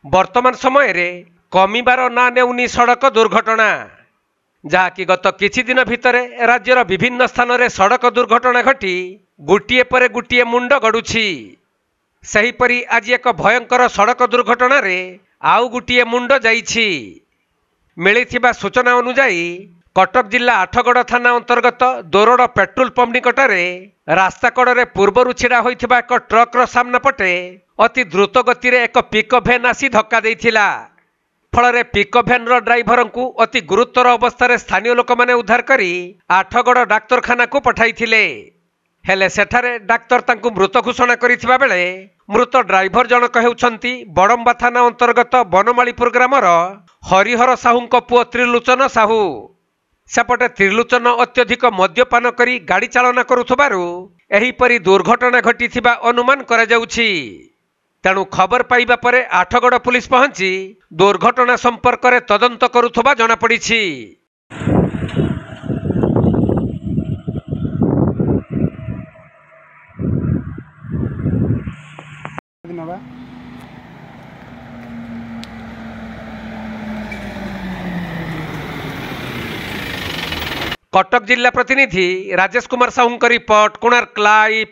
वर्तमान समय रे कमिबार ना नेउनी सड़क दुर्घटना जहाँकि गत किछि दिन भितरे राज्यर विभिन्न स्थान रे सड़क दुर्घटना घटी गुटिए पर गुटिए मुंड गड़ुछि। सेहीपरि आज एक भयंकर सड़क दुर्घटना रे आउ गुटिए मुंड जाइछि। मिलिथिबा सूचना अनुसार कटक जिला आठगड़ थाना अंतर्गत दोरड़ पेट्रोल पंप निकटरे रास्ता कड़े पूर्वर छिड़ा होइथिबा एक ट्रक्र सामना पटे अति द्रुत गति रे एक पिकअप भैन आसी धक्का देइथिला। फल पिकअप भैन ड्राइवर को अति गुरुतर अवस्था स्थानीय लोक मैंने उद्धार करी आठगड़ डाक्तरखाना को पठाइथिले। हेले सेठारे डाक्तर तांकु मृत घोषणा करिथिबा बेले मृत ड्राइवर जनक हेउछंती बड़म्बा थाना अंतर्गत बनमालीपुर ग्रामर हरिहर साहूंको पुओ त्रिलोचन साहू। सेपटे त्रिलोचन अत्यधिक मद्यपान करी गाड़ी चालना करुथबारु एहीपरि दुर्घटना घटिथिबा अनुमान करा जाउछि। तेणु खबर पाइबा परे आठगड़ पुलिस पहुंची दुर्घटना संपर्क में तदंत करुथबा जଣା पड़िछि। कटक जिला प्रतिनिधि राजेश कुमार साहू रिपोर्ट, कोणार्क लाइव।